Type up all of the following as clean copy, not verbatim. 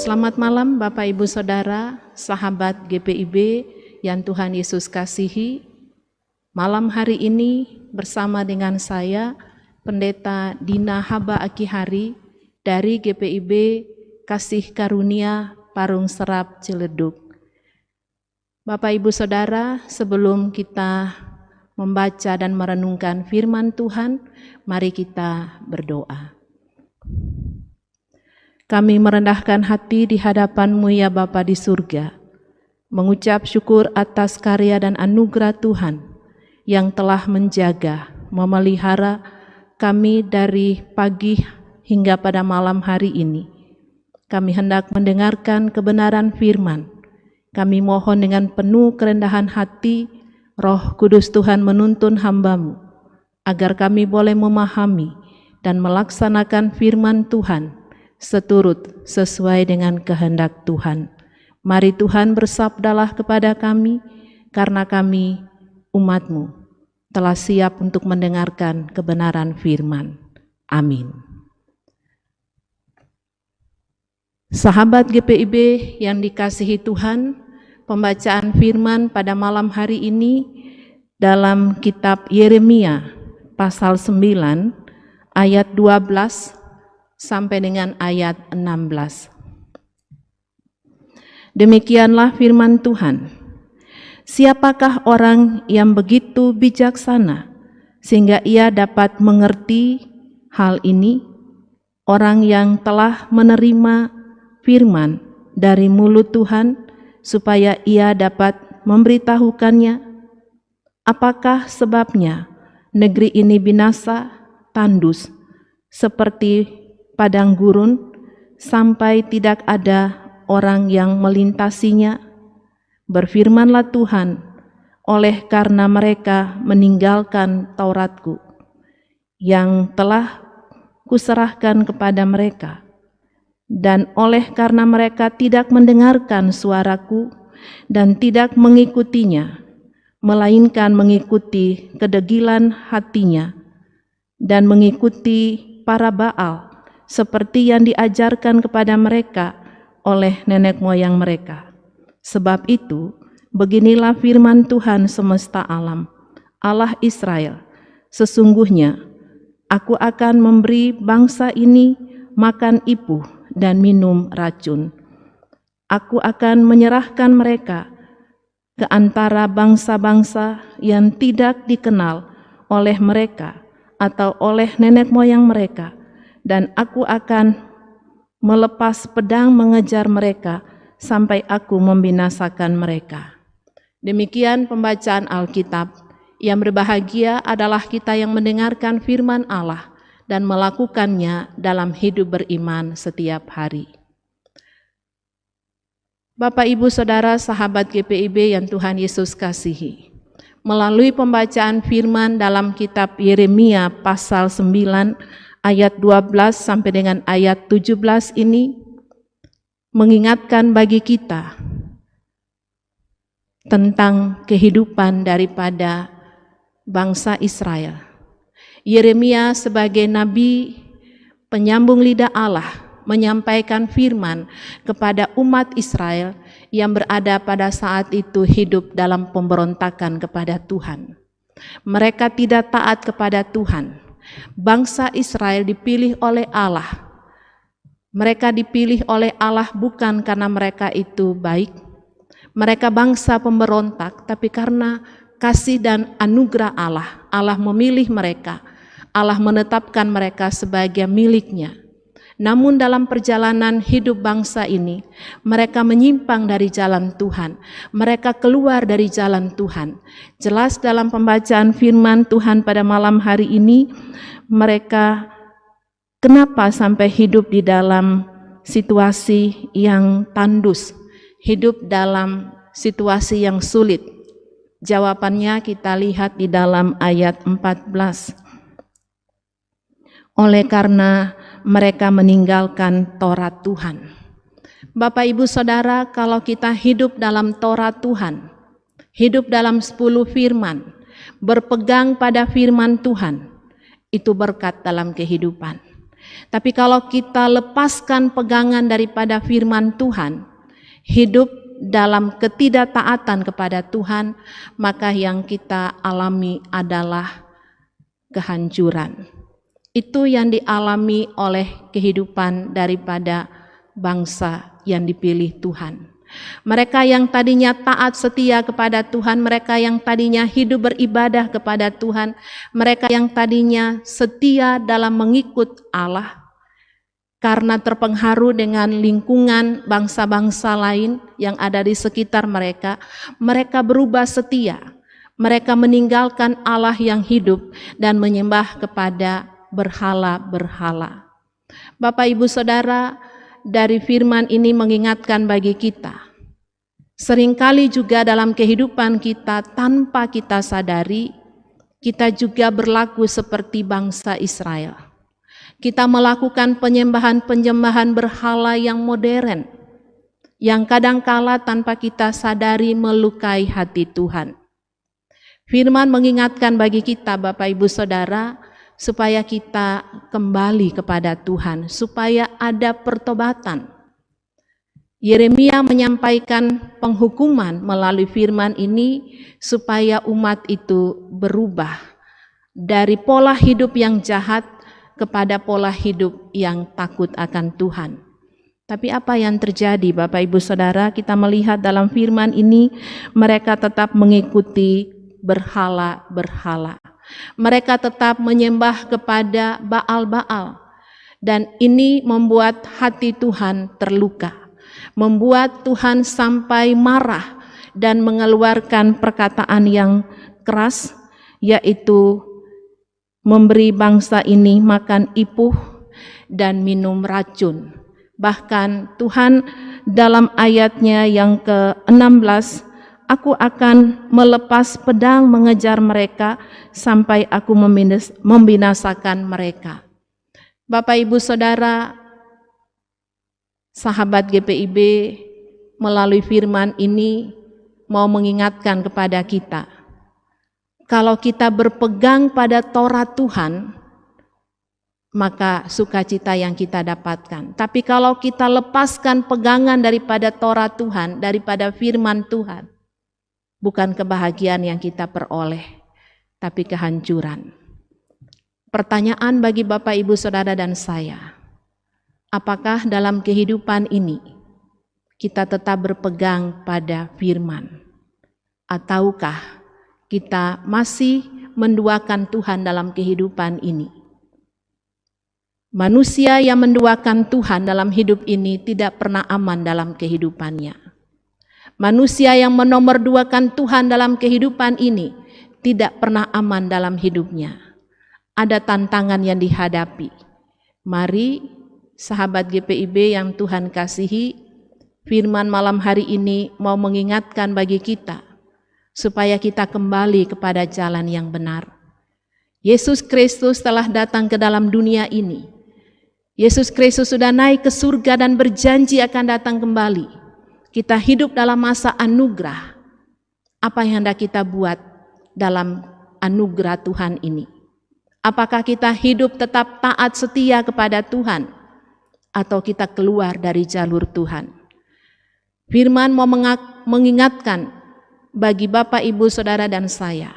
Selamat malam Bapak Ibu Saudara, sahabat GPIB yang Tuhan Yesus kasihi. Malam hari ini bersama dengan saya, Pendeta Dina Haba Akihari dari GPIB Kasih Karunia Parung Serap Ciledug. Bapak Ibu Saudara, sebelum kita membaca dan merenungkan firman Tuhan, mari kita berdoa. Kami merendahkan hati di hadapan-Mu ya Bapa di surga, mengucap syukur atas karya dan anugerah Tuhan yang telah menjaga, memelihara kami dari pagi hingga pada malam hari ini. Kami hendak mendengarkan kebenaran firman. Kami mohon dengan penuh kerendahan hati, Roh Kudus Tuhan menuntun hamba-Mu, agar kami boleh memahami dan melaksanakan firman Tuhan seturut sesuai dengan kehendak Tuhan. Mari Tuhan bersabdalah kepada kami, karena kami umat-Mu telah siap untuk mendengarkan kebenaran firman. Amin. Sahabat GPIB yang dikasihi Tuhan, pembacaan firman pada malam hari ini dalam kitab Yeremia pasal 9 ayat 12 sampai dengan ayat 16. Demikianlah firman Tuhan. Siapakah orang yang begitu bijaksana sehingga ia dapat mengerti hal ini? Orang yang telah menerima firman dari mulut Tuhan supaya ia dapat memberitahukannya. Apakah sebabnya negeri ini binasa, tandus, seperti padang gurun, sampai tidak ada orang yang melintasinya? Berfirmanlah Tuhan, oleh karena mereka meninggalkan Tauratku yang telah kuserahkan kepada mereka, dan oleh karena mereka tidak mendengarkan suaraku dan tidak mengikutinya, melainkan mengikuti kedegilan hatinya dan mengikuti para Baal, seperti yang diajarkan kepada mereka oleh nenek moyang mereka. Sebab itu, beginilah firman Tuhan semesta alam, Allah Israel, sesungguhnya aku akan memberi bangsa ini makan ipuh dan minum racun. Aku akan menyerahkan mereka ke antara bangsa-bangsa yang tidak dikenal oleh mereka atau oleh nenek moyang mereka, dan aku akan melepas pedang mengejar mereka sampai aku membinasakan mereka. Demikian pembacaan Alkitab. Yang berbahagia adalah kita yang mendengarkan firman Allah dan melakukannya dalam hidup beriman setiap hari. Bapak, Ibu, Saudara, sahabat GPIB yang Tuhan Yesus kasihi, melalui pembacaan firman dalam kitab Yeremia pasal 9 ayat 12 sampai dengan ayat 17 ini mengingatkan bagi kita tentang kehidupan daripada bangsa Israel. Yeremia sebagai nabi penyambung lidah Allah menyampaikan firman kepada umat Israel yang berada pada saat itu hidup dalam pemberontakan kepada Tuhan. Mereka tidak taat kepada Tuhan. Bangsa Israel dipilih oleh Allah. Mereka dipilih oleh Allah bukan karena mereka itu baik. Mereka bangsa pemberontak, tapi karena kasih dan anugerah Allah, Allah memilih mereka. Allah menetapkan mereka sebagai miliknya. Namun dalam perjalanan hidup bangsa ini, mereka menyimpang dari jalan Tuhan. Mereka keluar dari jalan Tuhan. Jelas dalam pembacaan firman Tuhan pada malam hari ini, mereka kenapa sampai hidup di dalam situasi yang tandus, hidup dalam situasi yang sulit. Jawabannya kita lihat di dalam ayat 14. Oleh karena mereka meninggalkan Taurat Tuhan. Bapak, Ibu, Saudara, kalau kita hidup dalam Taurat Tuhan, hidup dalam 10 firman, berpegang pada firman Tuhan, itu berkat dalam kehidupan. Tapi kalau kita lepaskan pegangan daripada firman Tuhan, hidup dalam ketidaktaatan kepada Tuhan, maka yang kita alami adalah kehancuran. Itu yang dialami oleh kehidupan daripada bangsa yang dipilih Tuhan. Mereka yang tadinya taat setia kepada Tuhan, mereka yang tadinya hidup beribadah kepada Tuhan, mereka yang tadinya setia dalam mengikut Allah, karena terpengaruh dengan lingkungan bangsa-bangsa lain yang ada di sekitar mereka, mereka berubah setia. Mereka meninggalkan Allah yang hidup dan menyembah kepada berhala-berhala. Bapak, Ibu, Saudara, dari firman ini mengingatkan bagi kita, seringkali juga dalam kehidupan kita tanpa kita sadari, kita juga berlaku seperti bangsa Israel. Kita melakukan penyembahan-penyembahan berhala yang modern, yang kadangkala tanpa kita sadari melukai hati Tuhan. Firman mengingatkan bagi kita, Bapak, Ibu, Saudara, supaya kita kembali kepada Tuhan, supaya ada pertobatan. Yeremia menyampaikan penghukuman melalui firman ini supaya umat itu berubah dari pola hidup yang jahat kepada pola hidup yang takut akan Tuhan. Tapi apa yang terjadi, Bapak, Ibu, Saudara? Kita melihat dalam firman ini mereka tetap mengikuti berhala-berhala. Mereka tetap menyembah kepada Baal-Baal, dan ini membuat hati Tuhan terluka, membuat Tuhan sampai marah dan mengeluarkan perkataan yang keras, yaitu memberi bangsa ini makan ipuh dan minum racun. Bahkan Tuhan dalam ayatnya yang ke-16, aku akan melepas pedang mengejar mereka sampai aku membinasakan mereka. Bapak, Ibu, Saudara, sahabat GPIB, melalui firman ini mau mengingatkan kepada kita, kalau kita berpegang pada Taurat Tuhan, maka sukacita yang kita dapatkan. Tapi kalau kita lepaskan pegangan daripada Taurat Tuhan, daripada firman Tuhan, bukan kebahagiaan yang kita peroleh, tapi kehancuran. Pertanyaan bagi Bapak, Ibu, Saudara, dan saya, apakah dalam kehidupan ini kita tetap berpegang pada firman? Ataukah kita masih menduakan Tuhan dalam kehidupan ini? Manusia yang menduakan Tuhan dalam hidup ini tidak pernah aman dalam kehidupannya. Manusia yang menomorduakan Tuhan dalam kehidupan ini tidak pernah aman dalam hidupnya. Ada tantangan yang dihadapi. Mari sahabat GPIB yang Tuhan kasihi, firman malam hari ini mau mengingatkan bagi kita supaya kita kembali kepada jalan yang benar. Yesus Kristus telah datang ke dalam dunia ini. Yesus Kristus sudah naik ke surga dan berjanji akan datang kembali. Kita hidup dalam masa anugerah. Apa yang hendak kita buat dalam anugerah Tuhan ini? Apakah kita hidup tetap taat setia kepada Tuhan, atau kita keluar dari jalur Tuhan? Firman mau mengingatkan bagi Bapak, Ibu, Saudara, dan saya,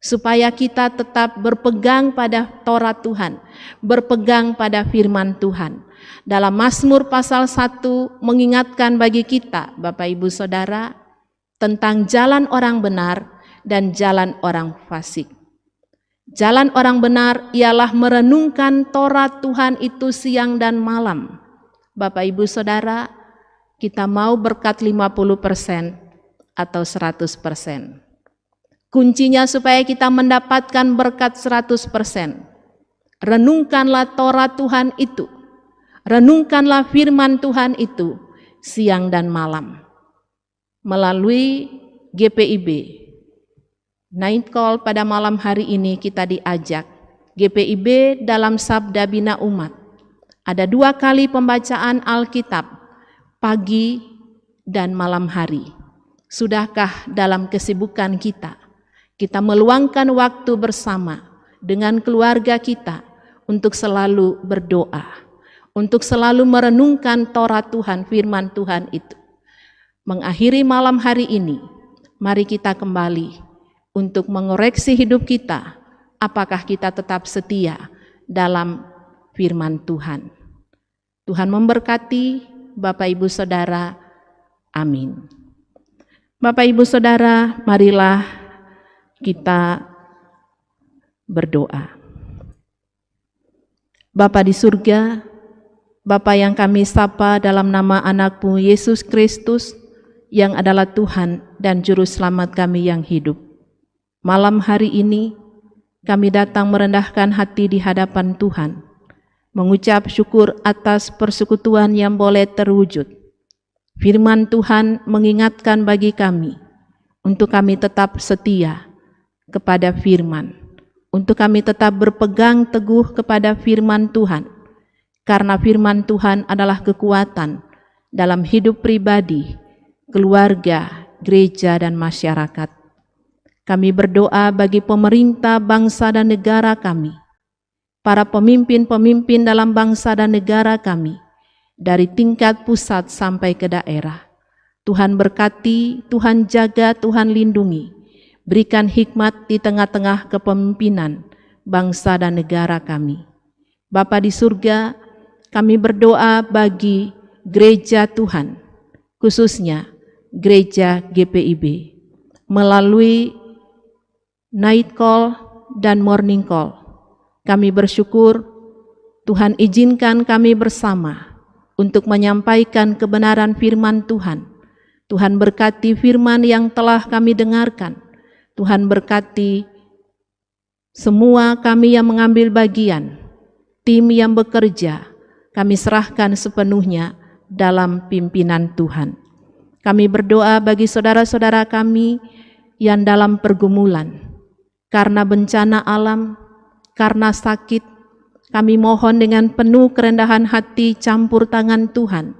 supaya kita tetap berpegang pada Taurat Tuhan, berpegang pada firman Tuhan. Dalam Mazmur pasal 1 mengingatkan bagi kita, Bapak, Ibu, Saudara, tentang jalan orang benar dan jalan orang fasik. Jalan orang benar ialah merenungkan Taurat Tuhan itu siang dan malam. Bapak, Ibu, Saudara, kita mau berkat 50% atau 100%. Kuncinya supaya kita mendapatkan berkat 100%. Renungkanlah Taurat Tuhan itu. Renungkanlah firman Tuhan itu siang dan malam. Melalui GPIB Night Call pada malam hari ini kita diajak GPIB dalam Sabda Bina Umat. Ada 2 kali pembacaan Alkitab, pagi dan malam hari. Sudahkah dalam kesibukan kita meluangkan waktu bersama dengan keluarga kita untuk selalu berdoa, untuk selalu merenungkan Taurat Tuhan, firman Tuhan itu. Mengakhiri malam hari ini, mari kita kembali untuk mengoreksi hidup kita, apakah kita tetap setia dalam firman Tuhan. Tuhan memberkati Bapak Ibu Saudara, amin. Bapak Ibu Saudara, marilah kita berdoa. Bapa di surga, Bapa yang kami sapa dalam nama anak-Mu Yesus Kristus, yang adalah Tuhan dan Juru Selamat kami yang hidup. Malam hari ini, kami datang merendahkan hati di hadapan Tuhan, mengucap syukur atas persekutuan yang boleh terwujud. Firman Tuhan mengingatkan bagi kami, untuk kami tetap setia kepada firman, untuk kami tetap berpegang teguh kepada firman Tuhan, karena firman Tuhan adalah kekuatan dalam hidup pribadi, keluarga, gereja, dan masyarakat. Kami berdoa bagi pemerintah, bangsa, dan negara kami, para pemimpin-pemimpin dalam bangsa dan negara kami, dari tingkat pusat sampai ke daerah. Tuhan berkati, Tuhan jaga, Tuhan lindungi. Berikan hikmat di tengah-tengah kepemimpinan bangsa dan negara kami. Bapa di surga, kami berdoa bagi gereja Tuhan, khususnya gereja GPIB, melalui night call dan morning call. Kami bersyukur Tuhan izinkan kami bersama untuk menyampaikan kebenaran firman Tuhan. Tuhan berkati firman yang telah kami dengarkan. Tuhan berkati semua kami yang mengambil bagian, tim yang bekerja, kami serahkan sepenuhnya dalam pimpinan Tuhan. Kami berdoa bagi saudara-saudara kami yang dalam pergumulan, karena bencana alam, karena sakit. Kami mohon dengan penuh kerendahan hati campur tangan Tuhan,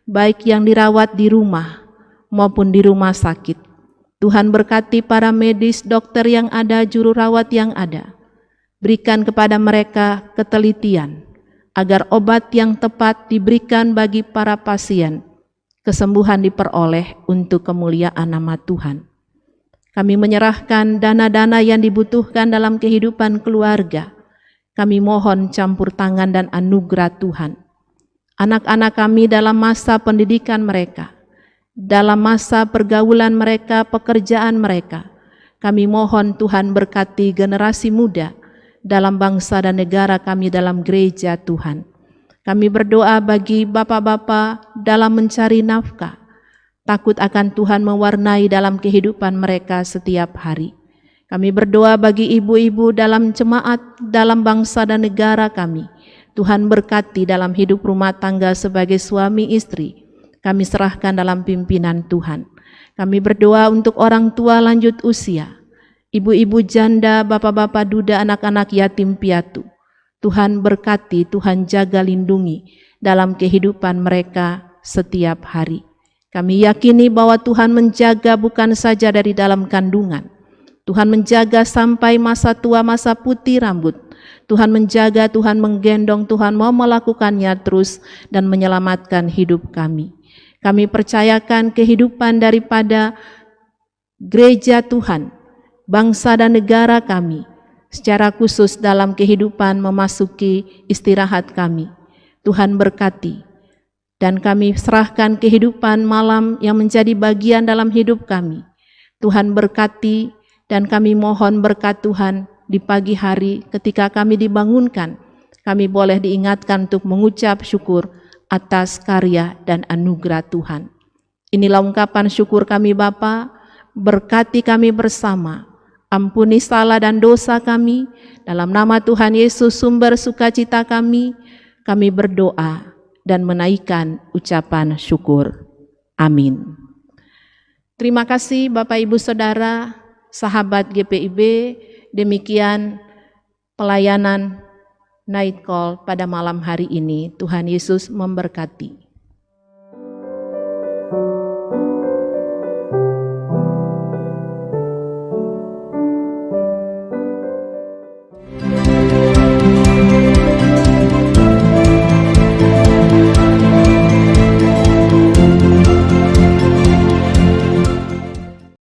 baik yang dirawat di rumah maupun di rumah sakit. Tuhan berkati para medis, dokter yang ada, juru rawat yang ada. Berikan kepada mereka ketelitian, agar obat yang tepat diberikan bagi para pasien, kesembuhan diperoleh untuk kemuliaan nama Tuhan. Kami menyerahkan dana-dana yang dibutuhkan dalam kehidupan keluarga. Kami mohon campur tangan dan anugerah Tuhan. Anak-anak kami dalam masa pendidikan mereka, dalam masa pergaulan mereka, pekerjaan mereka, kami mohon Tuhan berkati generasi muda dalam bangsa dan negara kami dalam gereja Tuhan. Kami berdoa bagi bapak-bapak dalam mencari nafkah, takut akan Tuhan mewarnai dalam kehidupan mereka setiap hari. Kami berdoa bagi ibu-ibu dalam jemaat, dalam bangsa dan negara kami. Tuhan berkati dalam hidup rumah tangga sebagai suami istri. Kami serahkan dalam pimpinan Tuhan. Kami berdoa untuk orang tua lanjut usia, ibu-ibu janda, bapak-bapak duda, anak-anak yatim piatu. Tuhan berkati, Tuhan jaga lindungi dalam kehidupan mereka setiap hari. Kami yakini bahwa Tuhan menjaga bukan saja dari dalam kandungan, Tuhan menjaga sampai masa tua, masa putih rambut. Tuhan menjaga, Tuhan menggendong, Tuhan mau melakukannya terus dan menyelamatkan hidup kami. Kami percayakan kehidupan daripada gereja Tuhan, bangsa dan negara kami, secara khusus dalam kehidupan memasuki istirahat kami. Tuhan berkati, dan kami serahkan kehidupan malam yang menjadi bagian dalam hidup kami. Tuhan berkati, dan kami mohon berkat Tuhan di pagi hari ketika kami dibangunkan, kami boleh diingatkan untuk mengucap syukur atas karya dan anugerah Tuhan. Inilah ungkapan syukur kami Bapa, berkati kami bersama, ampuni salah dan dosa kami, dalam nama Tuhan Yesus sumber sukacita kami berdoa dan menaikkan ucapan syukur. Amin. Terima kasih Bapak Ibu Saudara, sahabat GPIB, demikian pelayanan night call pada malam hari ini. Tuhan Yesus memberkati.